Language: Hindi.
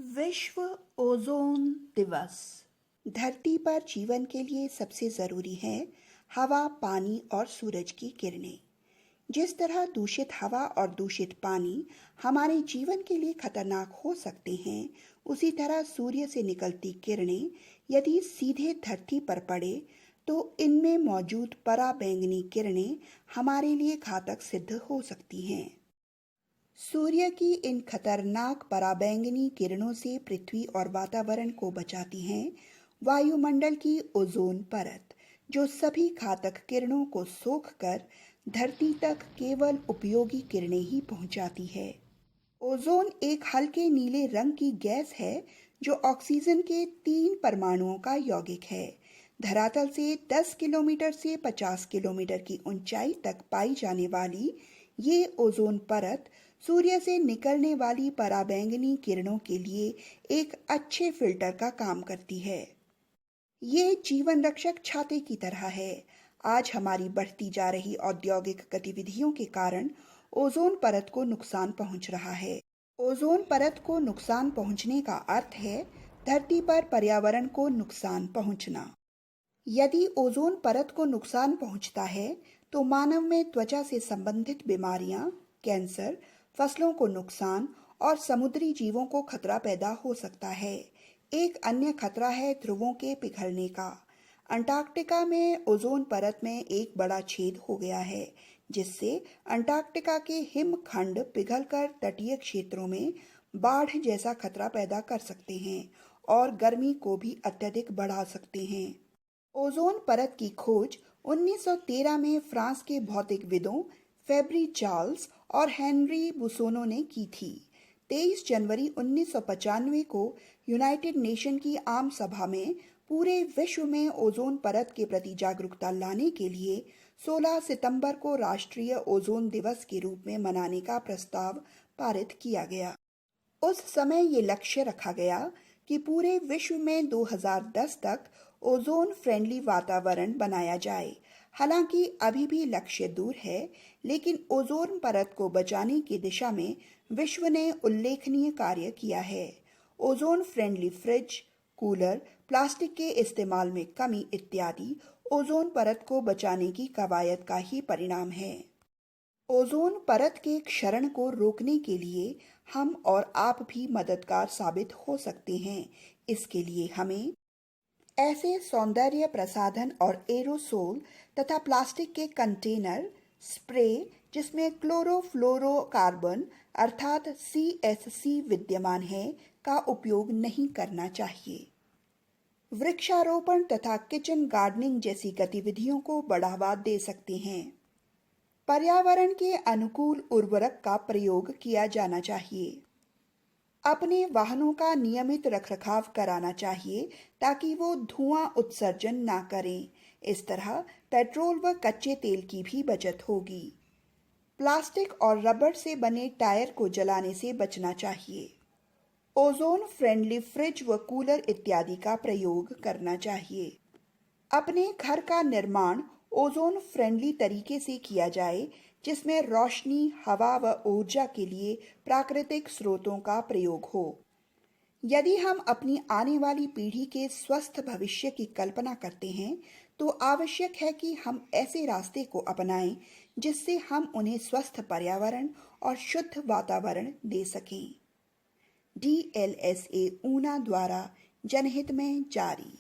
विश्व ओजोन दिवस। धरती पर जीवन के लिए सबसे ज़रूरी है हवा, पानी और सूरज की किरणें। जिस तरह दूषित हवा और दूषित पानी हमारे जीवन के लिए खतरनाक हो सकते हैं, उसी तरह सूर्य से निकलती किरणें यदि सीधे धरती पर पड़े तो इनमें मौजूद पराबैंगनी किरणें हमारे लिए घातक सिद्ध हो सकती हैं। सूर्य की इन खतरनाक पराबैंगनी किरणों से पृथ्वी और वातावरण को बचाती हैं वायुमंडल की ओजोन परत, जो सभी घातक किरणों को सोखकर धरती तक केवल उपयोगी किरणें ही पहुंचाती है। ओजोन एक हल्के नीले रंग की गैस है जो ऑक्सीजन के 3 परमाणुओं का यौगिक है। धरातल से 10 किलोमीटर से 50 किलोमीटर की ऊंचाई तक पाई जाने वाली ये ओजोन परत सूर्य से निकलने वाली पराबैंगनी किरणों के लिए एक अच्छे फिल्टर का काम करती है। ये जीवन रक्षक छाते की तरह है। आज हमारी बढ़ती जा रही औद्योगिक गतिविधियों के कारण ओजोन परत को नुकसान पहुंच रहा है। ओजोन परत को नुकसान पहुंचने का अर्थ है धरती पर पर्यावरण को नुकसान पहुंचना। यदि ओजोन परत को नुकसान पहुंचता है तो मानव में त्वचा से संबंधित बीमारियां, कैंसर, फसलों को नुकसान और समुद्री जीवों को खतरा पैदा हो सकता है। एक अन्य खतरा है ध्रुवों के पिघलने का। अंटार्कटिका में ओजोन परत में एक बड़ा छेद हो गया है, जिससे अंटार्कटिका के हिमखंड पिघलकर तटीय क्षेत्रों में बाढ़ जैसा खतरा पैदा कर सकते हैं और गर्मी को भी अत्यधिक बढ़ा सकते हैं। ओजोन परत की खोज 1913 में फ्रांस के भौतिकविदों फेब्री चार्ल्स और हेनरी बुसोनो ने की थी। 23 जनवरी 1995 को यूनाइटेड नेशन की आम सभा में पूरे विश्व में ओजोन परत के प्रति जागरूकता लाने के लिए 16 सितंबर को राष्ट्रीय ओजोन दिवस के रूप में मनाने का प्रस्ताव पारित किया गया। उस समय ये लक्ष्य रखा गया कि पूरे विश्व में 2010 तक ओजोन फ्रेंडली वातावरण बनाया जाए। हालांकि अभी भी लक्ष्य दूर है, लेकिन ओजोन परत को बचाने की दिशा में विश्व ने उल्लेखनीय कार्य किया है। Ozone friendly fridge, cooler, plastic के इस्तेमाल में कमी इत्यादि ओजोन परत को बचाने की कवायद का ही परिणाम है। ओजोन परत के क्षरण को रोकने के लिए हम और आप भी मददगार साबित हो सकते हैं। इसके लिए हमें ऐसे सौंदर्य प्रसाधन और एरोसोल तथा प्लास्टिक के कंटेनर, स्प्रे जिसमें क्लोरोफ्लोरोकार्बन अर्थात CFC विद्यमान है का उपयोग नहीं करना चाहिए। वृक्षारोपण तथा किचन गार्डनिंग जैसी गतिविधियों को बढ़ावा दे सकते हैं। पर्यावरण के अनुकूल उर्वरक का प्रयोग किया जाना चाहिए। अपने वाहनों का नियमित रखरखाव कराना चाहिए ताकि वो धुआं उत्सर्जन ना करें। इस तरह पेट्रोल व कच्चे तेल की भी बचत होगी। प्लास्टिक और रबर से बने टायर को जलाने से बचना चाहिए। ओजोन फ्रेंडली फ्रिज व कूलर इत्यादि का प्रयोग करना चाहिए। अपने घर का निर्माण ओजोन फ्रेंडली तरीके से किया जाए, जिसमें रोशनी, हवा व ऊर्जा के लिए प्राकृतिक स्रोतों का प्रयोग हो। यदि हम अपनी आने वाली पीढ़ी के स्वस्थ भविष्य की कल्पना करते हैं, तो आवश्यक है कि हम ऐसे रास्ते को अपनाएं जिससे हम उन्हें स्वस्थ पर्यावरण और शुद्ध वातावरण दे सकें। DLSA ऊना द्वारा जनहित में जारी।